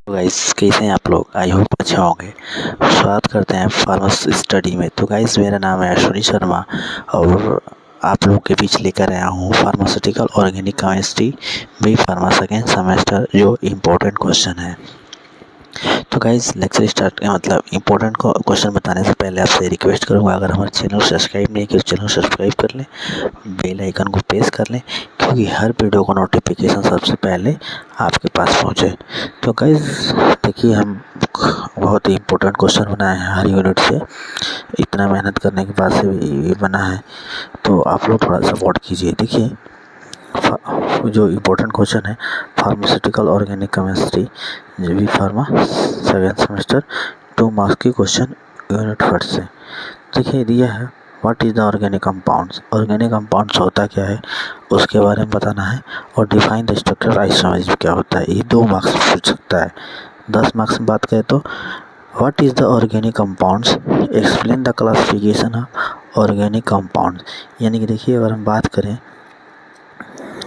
तो गाइस कैसे हैं आप लोग। आई होप अच्छे होंगे। स्वागत करते हैं फार्मेसी स्टडी में। तो गाइस मेरा नाम है अश्विनी शर्मा और आप लोगों के बीच लेकर आया हूँ pharmaceutical organic chemistry B pharma second semester जो इम्पोर्टेंट क्वेश्चन है। तो गाइस लेक्चर स्टार्ट मतलब इम्पोर्टेंट क्वेश्चन बताने से पहले आपसे रिक्वेस्ट करूँगा, अगर हमारे चैनल सब्सक्राइब नहीं किया तो चैनल सब्सक्राइब कर लें, बेल आइकन को प्रेस कर लें क्योंकि हर वीडियो का नोटिफिकेशन सबसे पहले आपके पास पहुंचे। तो गाइस देखिए हम बहुत ही इम्पोर्टेंट क्वेश्चन बनाए हैं हर यूनिट से, इतना मेहनत करने के बाद से भी बना है तो आप लोग थोड़ा सपोर्ट कीजिए। देखिए जो इम्पोर्टेंट क्वेश्चन है pharmaceutical organic chemistry B pharma second semester 2 marks की क्वेश्चन यूनिट फर्स्ट से। देखिए दिया है what is the organic compounds. Organic compounds होता क्या है उसके बारे में बताना है और डिफाइन द स्ट्रक्चर आइसोमरिज्म क्या होता है। ये 2 मार्क्स पूछ सकता है। 10 मार्क्स में बात करें तो what is the organic compounds, explain the classification of organic compounds. यानी कि देखिए अगर हम बात करें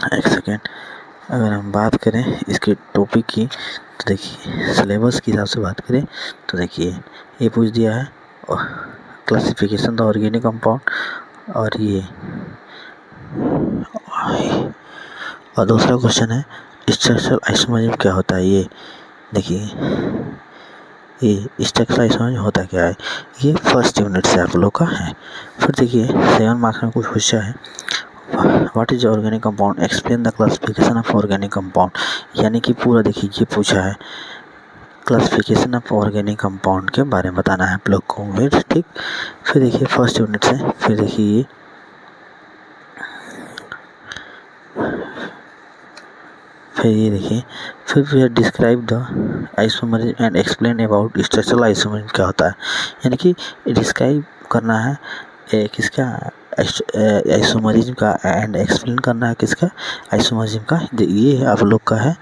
अगर हम बात करें इसके टॉपिक की तो देखिए सिलेबस के हिसाब से बात करें तो देखिए ये पूछ दिया है क्लासिफिकेशन द ऑर्गेनिक कंपाउंड और दूसरा क्वेश्चन है स्ट्रक्चरल आइसोमरिज्म क्या होता है। ये देखिए ये स्ट्रक्चरल आइसोमरिज्म होता क्या है, ये फर्स्ट यूनिट से आप लोग का है। फिर देखिए 7 मार्क्स में कुछ पूछा है what is organic compound, explain the classification of organic compound. यानी कि पूरा देखिए ये पूछा है क्लासिफिकेशन ऑफ ऑर्गेनिक कंपाउंड के बारे में बताना है आप लोग को। ठीक, फिर देखिए फर्स्ट यूनिट से फिर देखिए ये देखिए फिर describe the isomerism and explain about structural isomerism क्या होता है। यानी कि डिस्क्राइब करना है किसका आइसोमरिज्म का एंड एक्सप्लेन करना है किसका आइसोमरिज्म का। ये आप लोग का है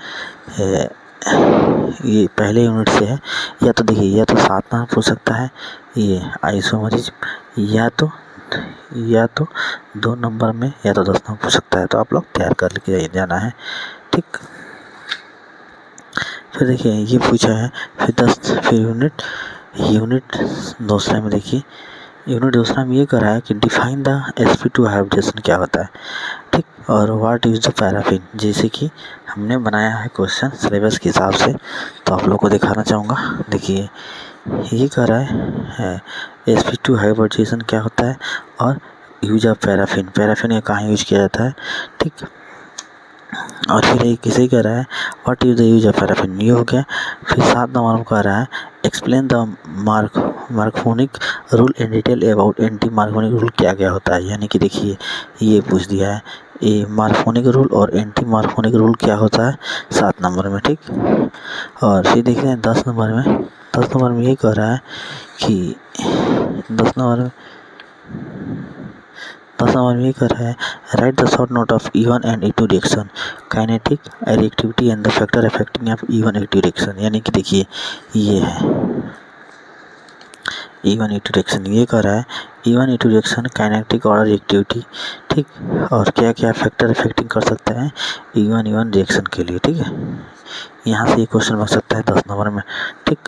ये पहले यूनिट से है। या तो देखिए या तो 7 नंबर पूछ सकता है ये आइसोमरिज्म या तो 2 नंबर में या तो 10 नंबर पूछ सकता है। तो आप लोग तैयार कर लेके जाना है। ठीक, फिर देखिए ये पूछा है फिर यूनिट दूसरा में देखिए यूनिट दूसरा में ये करा है कि डिफाइन द sp2 हाइब्रिडेशन क्या होता है। ठीक, और व्हाट इज द पैराफिन, जैसे कि हमने बनाया है क्वेश्चन सिलेबस के हिसाब से तो आप लोग को दिखाना चाहूँगा। देखिए ये कर रहा है sp2 हाइब्रिडेशन क्या होता है और यूज ऑफ पैराफिन ये कहाँ यूज किया जाता है। ठीक, और फिर एक किसे कह रहा है what is the use of paraffin, ये हो गया। फिर 7 नंबर कह रहा है explain the मार्कोनिक rule in detail about anti Markovnikov rule क्या क्या होता है। यानी कि देखिए ये पूछ दिया है ये मार्कोनिक रूल और एंटी मार्कोनिक रूल क्या होता है 7 नंबर में। ठीक, और फिर देख रहे हैं 10 नंबर में ये कह रहा है कि 10 नंबर में ये कर रहा है write the short note of E1 and E2 reaction, kinetic reactivity and the factor affecting of E1 E2 reaction. यानी कि देखिए ये है E1 E2 रिएक्शन, ये कर रहा है E1 E2 रिएक्शन काइनेटिक और रिएक्टिविटी। ठीक, और क्या क्या फैक्टर अफेक्टिंग कर सकता है E1 रिएक्शन के लिए। ठीक है, यहाँ से ये क्वेश्चन बन सकता है 10 नंबर में। ठीक,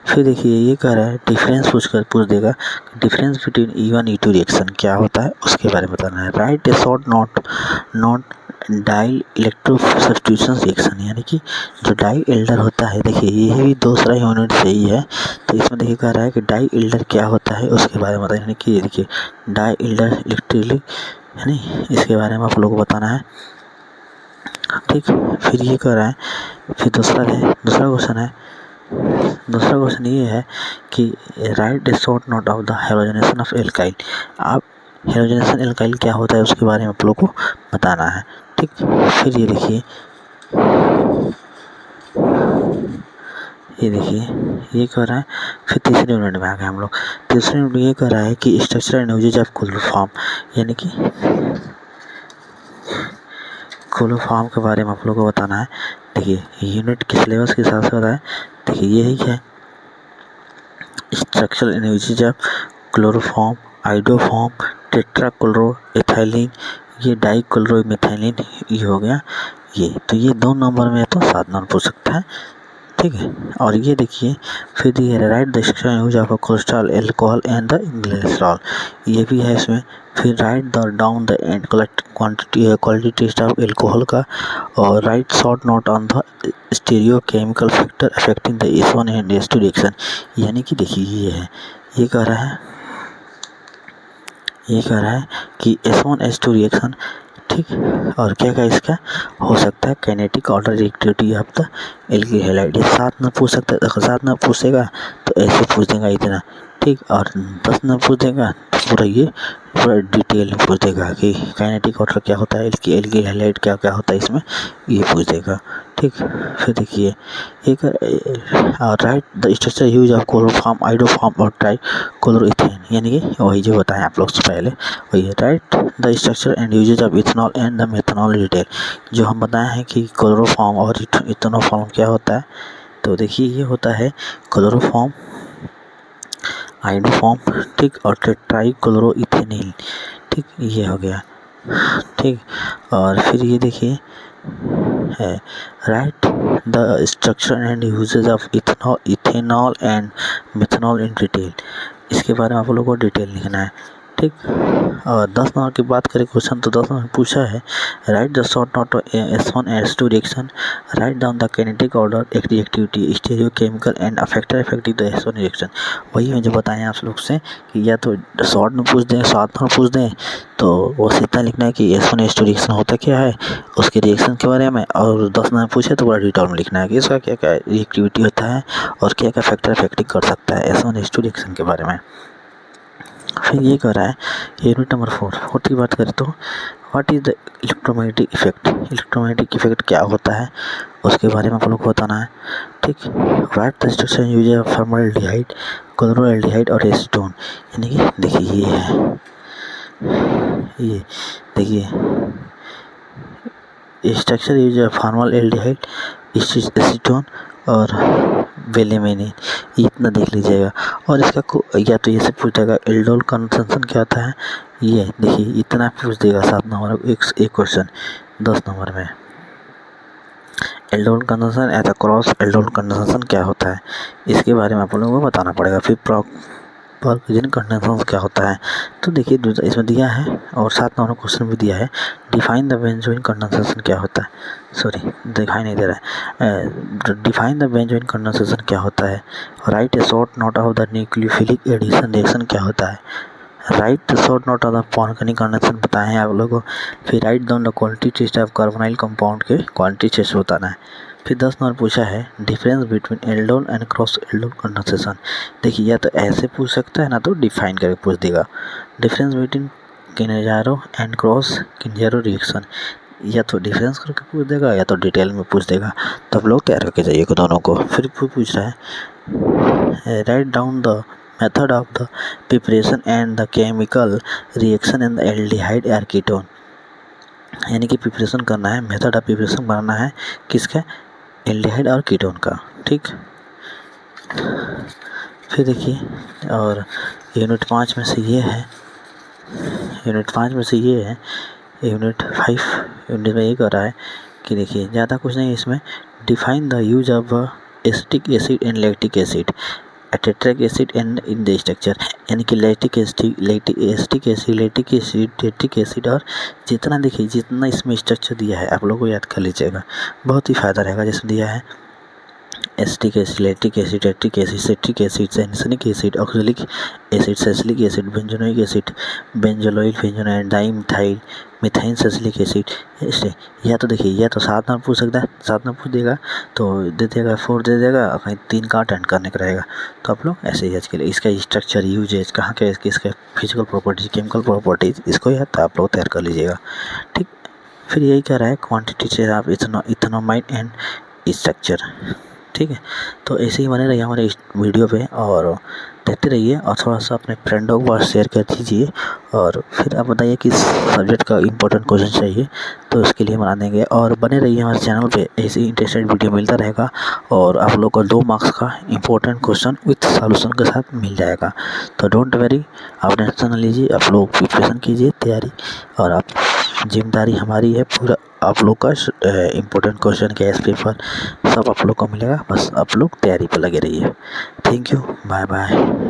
फिर देखिए ये कह रहा है डिफरेंस पूछ देगा difference between E1 E2 reaction क्या होता है उसके बारे में बताना है। Write a short note die electro substitution reaction. यानी कि जो डाई एल्डर होता है देखिए ये भी दूसरा यूनिट से ही है तो इसमें देखिए कह रहा है कि डाई एल्डर क्या होता है उसके बारे में बताना। यानी कि देखिए डाई एल्डर इलेक्ट्रिकली है नहीं, इसके बारे में आप लोगों को बताना है। ठीक, फिर ये कह रहा है फिर दूसरा क्वेश्चन ये है कि right a short note of the halogenation of alkyl. आप हेलोजनेशन एल्काइल क्या होता है उसके बारे में आप लोग को बताना है। ठीक, फिर ये देखिए ये कह रहा है फिर तीसरे यूनिट में आ गए हम लोग। तीसरे यूनिट में ये कह रहा है कि structure and usage of chloroform. यानी कि क्लोरोफॉर्म के बारे में आप लोग को बताना है। देखिए यूनिट के सिलेबस के हिसाब से बताया। देखिए यही है structure and usage of chloroform, iodoform, tetrachloroethylene, ये डाइक्लोरोमेथिलीन ये हो गया ये। तो ये 2 नंबर में तो 7 नंबर पूछ सकता है। ठीक है। और ये देखिए फिर दिए write the instruction use of cholesterol alcohol and the glycerol, ये भी है इसमें। फिर write the down the end quantity test of alcohol का, और write short note on the stereochemical factor affecting the S1 and S2 reaction. यानी कि देखिए ये कह रहा है कि S1 S2 रिएक्शन, ठीक। और क्या इसका हो सकता है kinetic order reactivity of the alkyl halide, साथ में पूछ सकता है। अगर साथ में पूछेगा तो ऐसे पूछ देगा इतना, ठीक। और 10 में पूछ देगा तो पूरा डिटेल में पूछ देगा कि काइनेटिक ऑर्डर क्या होता है, एल्किल हैलाइड क्या क्या होता है इसमें, ये पूछ देगा, ठीक। फिर देखिए एक right the structure use of chloroform iodoform और ट्राइक्लोरोइथेन, यानी कि वही जो बताया आप लोग से पहले वही है। Write the structure and usage of ethanol and the methanol detail, जो हम बताए हैं कि क्लोरोफॉर्म और इथेनोफॉर्म क्या होता है। तो देखिए ये होता है क्लोरोफॉर्म आइडोफॉर्म, ठीक, और ट्राइक्लोरोइथेनिल, ठीक, ये हो गया, ठीक। और फिर ये देखिए है write the structure and usage of ethanol and methanol in detail, इसके बारे में आप लोगों को डिटेल लिखना है, ठीक। और 10 नंबर की बात करें क्वेश्चन, तो 10 नंबर पूछा है write the short note S1 S2 reaction, right down the kinetic order reactivity stereo chemical and effector effective the S1 reaction. वही मैं जो बताएं आप लोग से कि या तो शॉर्ट में पूछ दें, साथ में पूछ दें, तो वो इतना लिखना है कि S1 S2 रिएक्शन होता क्या है, उसके रिएक्शन के बारे में। और 10 नंबर पूछे तो बड़ा डिटेल में लिखना है कि इसका क्या क्या रिएक्टिविटी होता है और क्या क्या फैक्टर इफेक्टिव कर सकता है S1 S2 रिएक्शन के बारे में। फिर ये कह रहा है यूनिट नंबर 4 की बात करें तो what is the electromagnetic effect, electromagnetic effect क्या होता है उसके बारे में आप लोग को बताना है, ठीक। Write the structure use of formaldehyde, chloroaldehyde और एसीटोन, यानी कि देखिए ये देखिए structure use of formaldehyde, acetone और वेलेमेनिन, इतना देख लीजिएगा। और इसका या तो ये से पूछ देगा एल्डोल कंसंट्रेशन क्या होता है, ये देखिए इतना पूछ देगा 7 नंबर एक क्वेश्चन 10 नंबर में। Aldol concentration at cross aldol concentration क्या होता है, इसके बारे में आप लोगों को बताना पड़ेगा। फिर प्रॉपर्जिन कंडेंसेशन क्या होता है, तो देखिए इसमें दिया है और 7 नंबर क्वेश्चन भी दिया है। डिफाइन द बेंजोइन कंडेंसेशन क्या होता है, सॉरी दिखाई नहीं दे रहा है। डिफाइन द बेंजोइन कंडेंसेशन क्या होता है। Write a short note of the nucleophilic addition reaction क्या होता है। Write the short note of the पॉनकनिक कंडेंसेशन बताए हैं आप लोगों को। फिर write down the quantity test of carbonyl compound के क्वांटिटी टेस्ट बताना है। फिर 10 नंबर पूछा है difference between aldol and cross aldol condensation, देखिए या तो ऐसे पूछ सकता है ना तो डिफाइन करके पूछ देगा। Difference between Cannizzaro and cross Cannizzaro reaction, या तो डिफरेंस करके पूछ देगा या तो डिटेल में पूछ देगा, तो आप लोग तैयार करके जाइएगा दोनों को। फिर पूछ रहा है right down the method of the preparation and the chemical reaction in the aldehyde और कीटोन, यानी कि प्रिपरेशन करना है, मेथड ऑफ प्रिपरेशन बनाना है किसका, एल्डिहाइड और कीटोन का, ठीक। फिर देखिए और यूनिट 5 में से ये है, यूनिट 5 में से ये है, यूनिट 5 यूनिट में ये कर रहा है कि देखिए ज़्यादा कुछ नहीं इसमें। Define the use of acetic acid and lactic acid tartaric acid and in the structure, यानी कि लैक्टिक एसिड टेट्रिक एसिड और जितना देखिए जितना इसमें स्ट्रक्चर दिया है आप लोगों को याद कर लीजिएगा, बहुत ही फ़ायदा रहेगा। जिसमें दिया है acetic acid, lactic acid, tartaric acid, citric acid, salicylic acid, oxalic acid, salicylic acid, benzoic acid, benzoyl, benzonyl, dimethyl, methine salicylic acid, इससे या तो देखिए या तो 7 नंबर पूछ सकता है, 7 नंबर पूछ देगा तो दे देगा 4 दे देगा, कहीं 3 का अटेंड करने का रहेगा। तो आप लोग ऐसे ही आज के लिए इसका स्ट्रक्चर यूजेज कहाँ के इसका फिजिकल प्रॉपर्टीज केमिकल प्रॉपर्टीज इसको या तो आप लोग तैयार कर लीजिएगा, ठीक। फिर यही कह रहा है क्वान्टिटी से आप इथेनोमाइड एंड स्ट्रक्चर, ठीक है। तो ऐसे ही बने रहिए हमारे इस वीडियो पे और देखते रहिए और थोड़ा सा अपने फ्रेंडों के पास शेयर कर दीजिए। और फिर आप बताइए किस सब्जेक्ट का इंपॉर्टेंट क्वेश्चन चाहिए तो उसके लिए बना देंगे। और बने रहिए हमारे चैनल पे, ऐसे ही इंटरेस्टेड वीडियो मिलता रहेगा और आप लोग को 2 मार्क्स का इंपॉर्टेंट क्वेश्चन विथ सॉल्यूशन के साथ मिल जाएगा। तो डोंट वरी, आप टेंशन न लीजिए, आप लोग प्रिपरेशन कीजिए तैयारी, और आप जिम्मेदारी हमारी है पूरा आप लोग का इम्पोर्टेंट क्वेश्चन गैस पेपर सब आप लोग को मिलेगा, बस आप लोग तैयारी पर लगे रहिए। Thank you, bye bye.